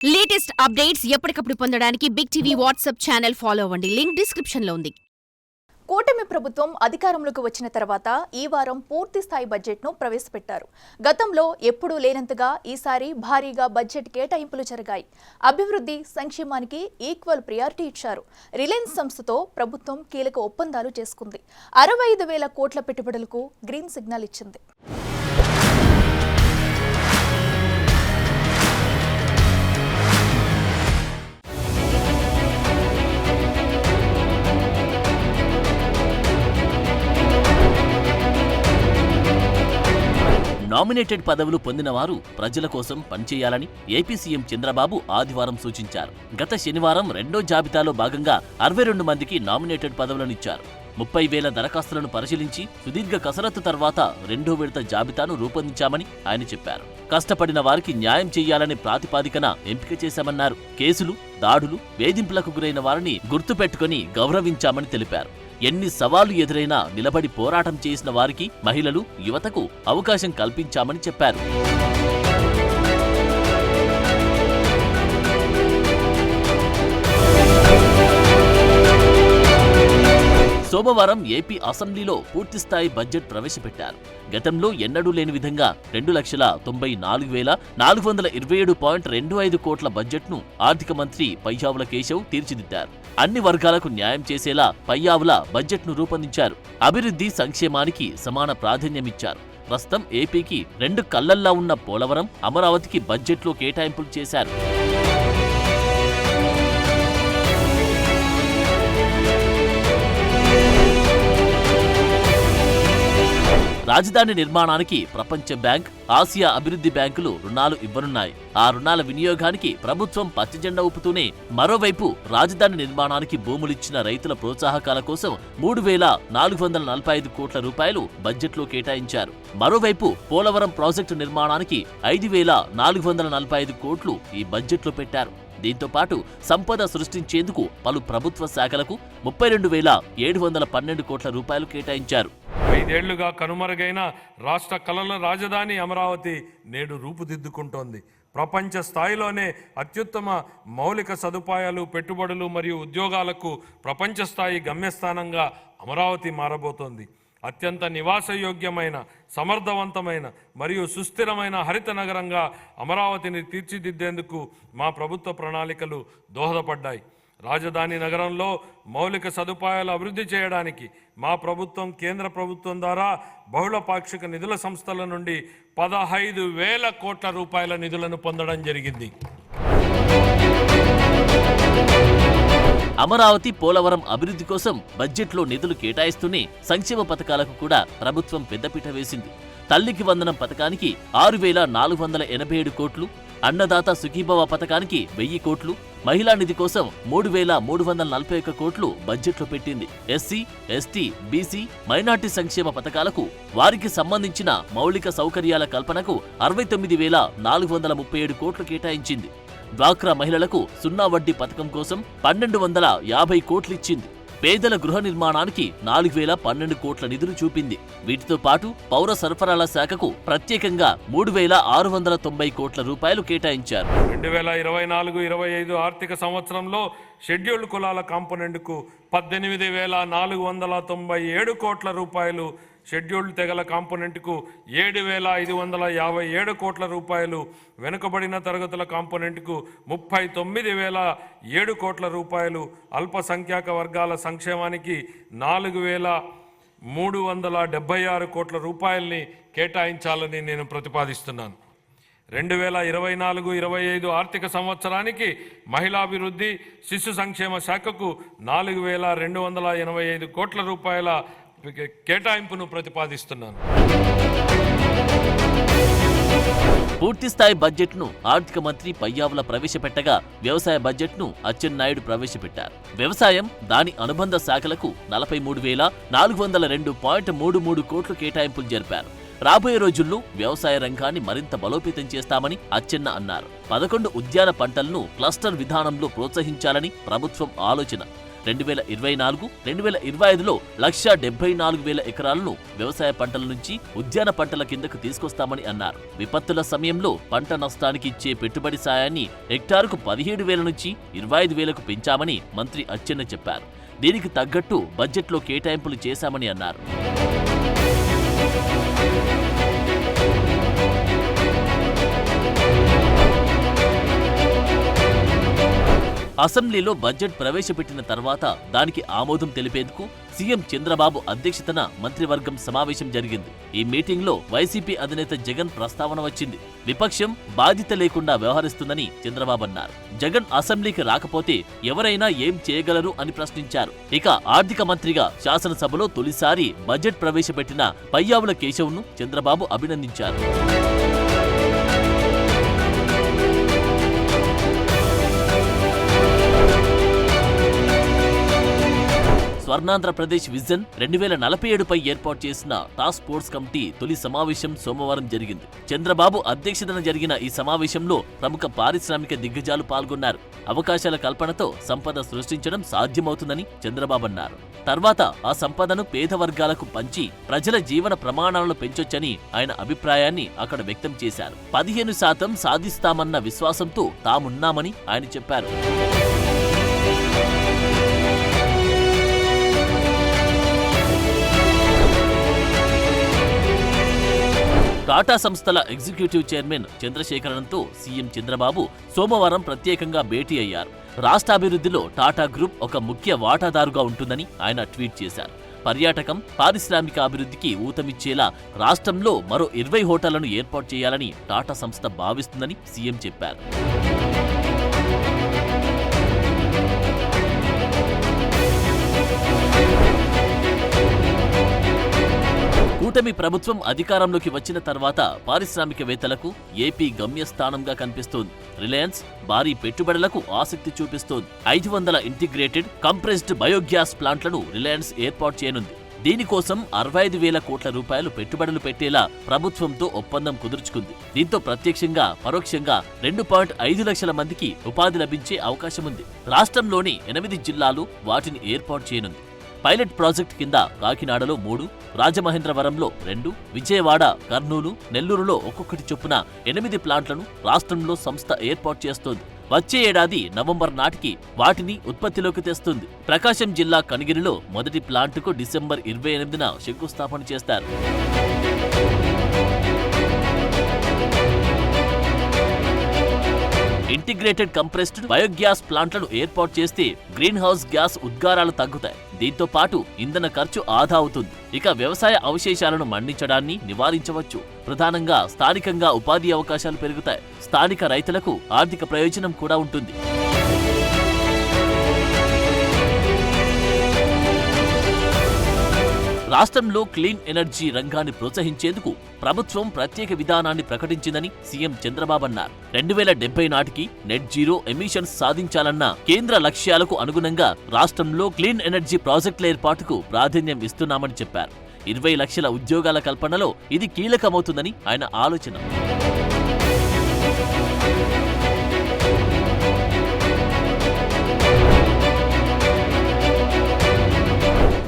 Latest updates ఎప్పటికప్పుడు పొందడానికి big TV WhatsApp channel follow అవ్వండి. లింక్ డిస్క్రిప్షన్ లో ఉంది. కూటమి ప్రభుత్వం అధికారంలోకి వచ్చిన తర్వాత ఈ వారం పూర్తి స్థాయి బడ్జెట్ను ప్రవేశపెట్టారు. గతంలో ఎప్పుడూ లేనంతగా ఈసారి భారీగా బడ్జెట్ కేటాయింపులు జరిగాయి. అభివృద్ధి, సంక్షేమానికి ఈక్వల్ ప్రియారిటీ ఇచ్చారు. రిలయన్స్ సంస్థతో ప్రభుత్వం కీలక ఒప్పందాలు చేసుకుంది. 65,000 కోట్ల పెట్టుబడులకు గ్రీన్ సిగ్నల్ ఇచ్చింది. నామినేటెడ్ పదవులు పొందిన వారు ప్రజల కోసం పనిచేయాలని ఏపీ సీఎం చంద్రబాబు ఆదివారం సూచించారు. గత శనివారం రెండో జాబితాలో భాగంగా 62 మందికి నామినేటెడ్ పదవులనిచ్చారు. 30,000 దరఖాస్తులను పరిశీలించి సుదీర్ఘ కసరత్తు తర్వాత రెండో విడత జాబితాను రూపొందించామని ఆయన చెప్పారు. కష్టపడిన వారికి న్యాయం చేయాలనే ప్రాతిపాదికన ఎంపిక చేశామన్నారు. కేసులు, దాడులు, వేధింపులకు గురైన వారిని గుర్తుపెట్టుకుని గౌరవించామని తెలిపారు. ఎన్ని సవాళ్లు ఎదురైనా నిలబడి పోరాటం చేసిన వారికి, మహిళలు, యువతకు అవకాశం కల్పించామని చెప్పారు. సోమవారం ఏపీ అసెంబ్లీలో పూర్తిస్థాయి బడ్జెట్ ప్రవేశపెట్టారు. గతంలో ఎన్నడూ లేని విధంగా 2,94,427.25 కోట్ల బడ్జెట్ను ఆర్థిక మంత్రి పయ్యావుల కేశవ్ తీర్చిదిద్దారు. అన్ని వర్గాలకు న్యాయం చేసేలా పయ్యావుల బడ్జెట్ను రూపొందించారు. అభివృద్ధి, సంక్షేమానికి సమాన ప్రాధాన్యమిచ్చారు. ప్రస్తుతం ఏపీకి 2 కళ్లల్లా ఉన్న పోలవరం, అమరావతికి బడ్జెట్లో కేటాయింపులు చేశారు. రాజధాని నిర్మాణానికి ప్రపంచ బ్యాంక్, ఆసియా అభివృద్ధి బ్యాంకులు రుణాలు ఇవ్వనున్నాయి. ఆ రుణాల వినియోగానికి ప్రభుత్వం పచ్చజెండా ఊపుతూనే మరోవైపు రాజధాని నిర్మాణానికి భూములిచ్చిన రైతుల ప్రోత్సాహకాల కోసం 3,445 కోట్ల రూపాయలు బడ్జెట్లో కేటాయించారు. మరోవైపు పోలవరం ప్రాజెక్టు నిర్మాణానికి 5,445 కోట్లు ఈ బడ్జెట్లో పెట్టారు. దీంతో పాటు సంపద సృష్టించేందుకు పలు ప్రభుత్వ శాఖలకు 32,712 కోట్ల రూపాయలు కేటాయించారు. 5 ఏళ్లుగా కనుమరుగైన రాష్ట్ర కళల రాజధాని అమరావతి నేడు రూపుదిద్దుకుంటోంది. ప్రపంచ స్థాయిలోనే అత్యుత్తమ మౌలిక సదుపాయాలు, పెట్టుబడులు మరియు ఉద్యోగాలకు ప్రపంచ స్థాయి గమ్యస్థానంగా అమరావతి మారబోతోంది. అత్యంత నివాసయోగ్యమైన, సమర్థవంతమైన మరియు సుస్థిరమైన హరిత నగరంగా అమరావతిని తీర్చిదిద్దేందుకు మా ప్రభుత్వ ప్రణాళికలు దోహదపడ్డాయి. రాజధాని నగరంలో మౌలిక సదుపాయాలు అభివృద్ధి చేయడానికి మా ప్రభుత్వం కేంద్ర ప్రభుత్వం ద్వారా బహుళ పాక్షిక నిధుల సంస్థల నుండి 15,000 కోట్ల రూపాయల నిధులను పొందడం జరిగింది. అమరావతి, పోలవరం అభివృద్ధి కోసం బడ్జెట్లో నిధులు కేటాయిస్తూనే సంక్షేమ పథకాలకు కూడా ప్రభుత్వం పెద్దపీట వేసింది. తల్లికి వందనం పథకానికి 6,487 కోట్లు, అన్నదాత సుఖీభవ పథకానికి 1,000 కోట్లు, మహిళా నిధి కోసం 3,341 కోట్లు బడ్జెట్లో పెట్టింది. ఎస్సీ, ఎస్టీ, బీసీ, మైనార్టీ సంక్షేమ పథకాలకు, వారికి సంబంధించిన మౌలిక సౌకర్యాల కల్పనకు 69,437 కోట్లు కేటాయించింది. డ్వాక్రా మహిళలకు 0 వడ్డీ పథకం కోసం 1,250 కోట్లిచ్చింది. పేదల గృహ నిర్మాణానికి 4,012 కోట్ల నిధులు చూపింది. వీటితో పాటు పౌర సరఫరాల శాఖకు ప్రత్యేకంగా 3,690 కోట్ల రూపాయలు కేటాయించారు. 2024-25 ఆర్థిక సంవత్సరంలో షెడ్యూల్డ్ కులాల కాంపోనెంట్కు 18,497 కోట్ల రూపాయలు, షెడ్యూల్డ్ తెగల కాంపోనెంట్కు 7,557 కోట్ల రూపాయలు, వెనుకబడిన తరగతుల కాంపోనెంట్కు 39,007 కోట్ల రూపాయలు, అల్పసంఖ్యాక వర్గాల సంక్షేమానికి 4,376 కోట్ల రూపాయల్ని కేటాయించాలని నేను ప్రతిపాదిస్తున్నాను. 2024-25 ఆర్థిక సంవత్సరానికి మహిళాభివృద్ధి, శిశు సంక్షేమ శాఖకు 4,285 కోట్ల రూపాయల కేటాయింపును ప్రతిపాదిస్తున్నాను. పూర్తిస్థాయి బడ్జెట్ను ఆర్థిక మంత్రి పయ్యావుల ప్రవేశపెట్టగా వ్యవసాయ బడ్జెట్ను అచ్చెన్నాయుడు ప్రవేశపెట్టారు. వ్యవసాయం, దాని అనుబంధ శాఖలకు 43,402.33 కోట్లు కేటాయింపులు జరిపారు. రాబోయే రోజుల్లో వ్యవసాయ రంగాన్ని మరింత బలోపేతం చేస్తామని అచ్చెన్న అన్నారు. 11 ఉద్యాన పంటలను క్లస్టర్ విధానంలో ప్రోత్సహించాలని ప్రభుత్వం ఆలోచన. 2024-2025లో 1,74,000 ఎకరాలను వ్యవసాయ పంటల నుంచి ఉద్యాన పంటల కిందకు తీసుకొస్తామని అన్నారు. విపత్తుల సమయంలో పంట నష్టానికి ఇచ్చే పెట్టుబడి సాయాన్ని హెక్టారుకు 17,000 నుంచి 25,000కు పెంచామని మంత్రి అచ్చెన్న చెప్పారు. దీనికి తగ్గట్టు బడ్జెట్లో కేటాయింపులు చేశామని అన్నారు. అసెంబ్లీలో బడ్జెట్ ప్రవేశపెట్టిన తర్వాత దానికి ఆమోదం తెలిపేందుకు సీఎం చంద్రబాబు అధ్యక్షతన మంత్రివర్గం సమావేశం జరిగింది. ఈ మీటింగ్లో వైసీపీ అధినేత జగన్ ప్రస్తావన వచ్చింది. విపక్షం బాధ్యత లేకుండా వ్యవహరిస్తుందని చంద్రబాబు అన్నారు. జగన్ అసెంబ్లీకి రాకపోతే ఎవరైనా ఏం చేయగలరు అని ప్రశ్నించారు. ఇక ఆర్థిక మంత్రిగా శాసనసభలో తొలిసారి బడ్జెట్ ప్రవేశపెట్టిన పయ్యావుల కేశవ్ను చంద్రబాబు అభినందించారు. స్వర్ణాంధ్రప్రదేశ్ విజన్ 2047పై ఏర్పాటు చేసిన టాస్క్ ఫోర్స్ కమిటీ తొలి సమావేశం సోమవారం జరిగింది. చంద్రబాబు అధ్యక్షతన జరిగిన ఈ సమావేశంలో ప్రముఖ పారిశ్రామిక దిగ్గజాలు పాల్గొన్నారు. అవకాశాల కల్పనతో సంపద సృష్టించడం సాధ్యమవుతుందని చంద్రబాబు అన్నారు. తర్వాత ఆ సంపదను పేద వర్గాలకు పంచి ప్రజల జీవన ప్రమాణాలను పెంచొచ్చని ఆయన అభిప్రాయాన్ని అక్కడ వ్యక్తం చేశారు. 15% సాధిస్తామన్న విశ్వాసంతో తామున్నామని ఆయన చెప్పారు. టాటా సంస్థల ఎగ్జిక్యూటివ్ చైర్మన్ చంద్రశేఖరన్తో సీఎం చంద్రబాబు సోమవారం ప్రత్యేకంగా భేటీ అయ్యారు. రాష్ట్ర అభివృద్ధిలో టాటా గ్రూప్ ఒక ముఖ్య వాటాదారుగా ఉంటుందని ఆయన ట్వీట్ చేశారు. పర్యాటకం, పారిశ్రామిక అభివృద్ధికి ఊతమిచ్చేలా రాష్ట్రంలో మరో 20 హోటళ్లను ఏర్పాటు చేయాలని టాటా సంస్థ భావిస్తుందని సీఎం చెప్పారు. కూటమి ప్రభుత్వం అధికారంలోకి వచ్చిన తర్వాత పారిశ్రామికవేత్తలకు ఏపీ గమ్యస్థానంగా కనిపిస్తోంది. రిలయన్స్ భారీ పెట్టుబడులకు ఆసక్తి చూపిస్తోంది. 500 ఇంటిగ్రేటెడ్ కంప్రెస్డ్ బయోగ్యాస్ ప్లాంట్లను రిలయన్స్ ఏర్పాటు చేయనుంది. దీనికోసం 65,000 కోట్ల రూపాయలు పెట్టుబడులు పెట్టేలా ప్రభుత్వంతో ఒప్పందం కుదుర్చుకుంది. దీంతో ప్రత్యక్షంగా పరోక్షంగా 2.5 లక్షల మందికి ఉపాధి లభించే అవకాశముంది. రాష్ట్రంలోని 8 జిల్లాలు వాటిని ఏర్పాటు చేయనుంది. పైలట్ ప్రాజెక్టు కింద కాకినాడలో 3, రాజమహేంద్రవరంలో 2, విజయవాడ, కర్నూలు, నెల్లూరులో ఒక్కొక్కటి చొప్పున 8 ప్లాంట్లను రాష్ట్రంలో సంస్థ ఏర్పాటు చేస్తోంది. వచ్చే ఏడాది నవంబర్ నాటికి వాటిని ఉత్పత్తిలోకి తెస్తుంది. ప్రకాశం జిల్లా కనిగిరిలో మొదటి ప్లాంటుకు డిసెంబర్ 28న శంకుస్థాపన చేస్తారు. ఇంటిగ్రేటెడ్ కంప్రెస్డ్ బయోగ్యాస్ ప్లాంట్లను ఏర్పాటు చేస్తే గ్రీన్ హౌస్ గ్యాస్ ఉద్గారాలు తగ్గుతాయి. దీంతో పాటు ఇంధన ఖర్చు ఆదా అవుతుంది. ఇక వ్యవసాయ అవశేషాలను మండించడాన్ని నివారించవచ్చు. ప్రధానంగా స్థానికంగా ఉపాధి అవకాశాలు పెరుగుతాయి. స్థానిక రైతులకు ఆర్థిక ప్రయోజనం కూడా ఉంటుంది. రాష్ట్రంలో క్లీన్ ఎనర్జీ రంగాన్ని ప్రోత్సహించేందుకు ప్రభుత్వం ప్రత్యేక విధానాన్ని ప్రకటించిందని సీఎం చంద్రబాబు అన్నారు. 2070 నాటికి నెట్ జీరో ఎమిషన్స్ సాధించాలన్న కేంద్ర లక్ష్యాలకు అనుగుణంగా రాష్ట్రంలో క్లీన్ ఎనర్జీ ప్రాజెక్టుల ఏర్పాటుకు ప్రాధాన్యం ఇస్తున్నామని చెప్పారు. 20 లక్షల ఉద్యోగాల కల్పనలో ఇది కీలకమవుతుందని ఆయన ఆలోచన.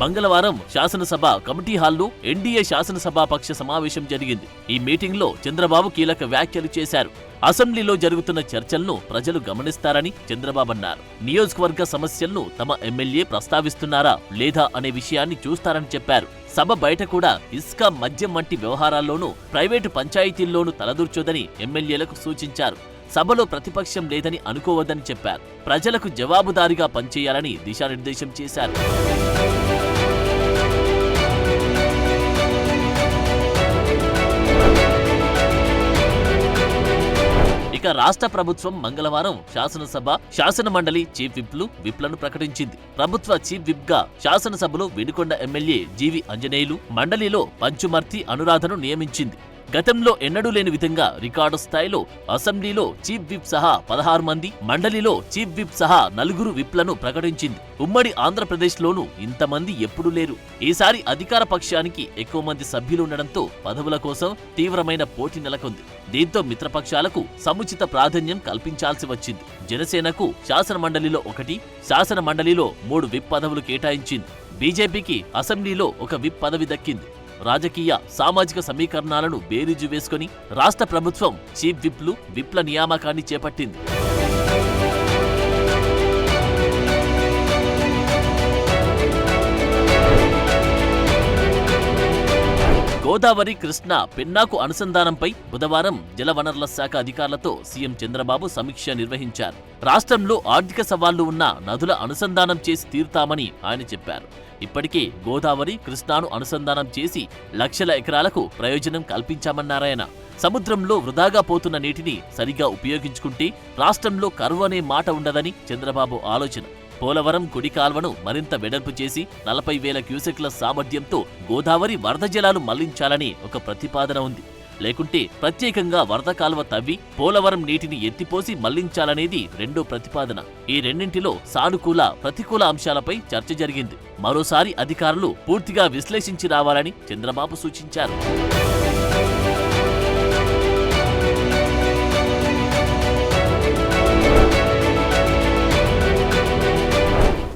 మంగళవారం శాసనసభ కమిటీ హాల్లో ఎన్డీఏ శాసనసభాపక్ష సమావేశం జరిగింది. ఈ మీటింగ్లో చంద్రబాబు కీలక వ్యాఖ్యలు చేశారు. అసెంబ్లీలో జరుగుతున్న చర్చలను ప్రజలు గమనిస్తారని చంద్రబాబు అన్నారు. నియోజకవర్గ సమస్యలను తమ ఎమ్మెల్యే ప్రస్తావిస్తున్నారా లేదా అనే విషయాన్ని చూస్తారని చెప్పారు. సభ బయట కూడా ఇసుక, మద్యం వంటి వ్యవహారాల్లోనూ ప్రైవేటు పంచాయతీల్లోనూ తలదూర్చొద్దని ఎమ్మెల్యేలకు సూచించారు. సభలో ప్రతిపక్షం లేదని అనుకోవద్దని చెప్పారు. ప్రజలకు జవాబుదారీగా పనిచేయాలని దిశానిర్దేశం చేశారు. ఇక రాష్ట్ర ప్రభుత్వం మంగళవారం శాసనసభ, శాసనమండలి చీఫ్ విప్లను ప్రకటించింది. ప్రభుత్వ చీఫ్ విప్ గా శాసనసభలో వినుకొండ ఎమ్మెల్యే జీవి ఆంజనేయులు, మండలిలో పంచుమర్తి అనురాధను నియమించింది. గతంలో ఎన్నడూ లేని విధంగా రికార్డు స్థాయిలో అసెంబ్లీలో చీఫ్ విప్ సహా 16 మంది, మండలిలో చీఫ్ విప్ సహా 4 విప్లను ప్రకటించింది. ఉమ్మడి ఆంధ్రప్రదేశ్లోనూ ఇంతమంది ఎప్పుడూ లేరు. ఈసారి అధికార పక్షానికి ఎక్కువ మంది సభ్యులు ఉండడంతో పదవుల కోసం తీవ్రమైన పోటీ నెలకొంది. దీంతో మిత్రపక్షాలకు సముచిత ప్రాధాన్యం కల్పించాల్సి వచ్చింది. జనసేనకు శాసన మండలిలో 1, శాసన మండలిలో 3 విప్ పదవులు కేటాయించింది. బీజేపీకి అసెంబ్లీలో 1 విప్ పదవి దక్కింది. రాజకీయ, సామాజిక సమీకరణాలను బేరీజు వేసుకుని రాష్ట్ర ప్రభుత్వం చీఫ్ విప్ల నియామకాన్ని చేపట్టింది. గోదావరి, కృష్ణా, పెన్నాకు అనుసంధానంపై బుధవారం జలవనరుల శాఖ అధికారులతో సీఎం చంద్రబాబు సమీక్ష నిర్వహించారు. రాష్ట్రంలో ఆర్థిక సవాళ్లు ఉన్న నదుల అనుసంధానం చేసి తీరుతామని ఆయన చెప్పారు. ఇప్పటికే గోదావరి, కృష్ణాను అనుసంధానం చేసి లక్షల ఎకరాలకు ప్రయోజనం కల్పించామన్నారాయన. సముద్రంలో వృధాగా పోతున్న నీటిని సరిగా ఉపయోగించుకుంటే రాష్ట్రంలో కరువు అనే మాట ఉండదని చంద్రబాబు ఆలోచన. పోలవరం కుడి కాల్వను మరింత వెడల్పు చేసి 40,000 క్యూసెక్ల సామర్థ్యంతో గోదావరి వరద జలాలు మళ్లించాలని ఒక ప్రతిపాదన ఉంది. లేకుంటే ప్రత్యేకంగా వరద కాల్వ తవ్వి పోలవరం నీటిని ఎత్తిపోసి మళ్లించాలనేది రెండో ప్రతిపాదన. ఈ రెండింటిలో సానుకూల, ప్రతికూల అంశాలపై చర్చ జరిగింది. మరోసారి అధికారులు పూర్తిగా విశ్లేషించి రావాలని చంద్రబాబు సూచించారు.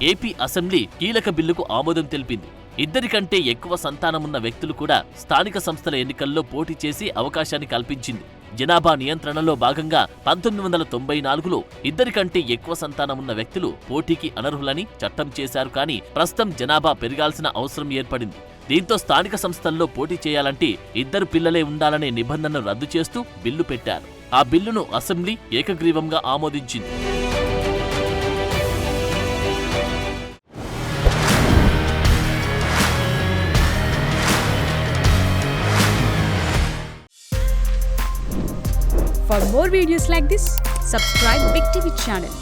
ఏపీ అసెంబ్లీ కీలక బిల్లుకు ఆమోదం తెలిపింది. 2 కంటే ఎక్కువ సంతానమున్న వ్యక్తులు కూడా స్థానిక సంస్థల ఎన్నికల్లో పోటీ చేసే అవకాశాన్ని కల్పించింది. జనాభా నియంత్రణలో భాగంగా 1994లో 2 కంటే ఎక్కువ సంతానమున్న వ్యక్తులు పోటీకి అనర్హులని చట్టం చేశారు. కానీ ప్రస్తుతం జనాభా పెరగాల్సిన అవసరం ఏర్పడింది. దీంతో స్థానిక సంస్థల్లో పోటీ చేయాలంటే 2 పిల్లలే ఉండాలనే నిబంధనను రద్దు చేస్తూ బిల్లు పెట్టారు. ఆ బిల్లును అసెంబ్లీ ఏకగ్రీవంగా ఆమోదించింది. For more videos like this, subscribe Big TV channel.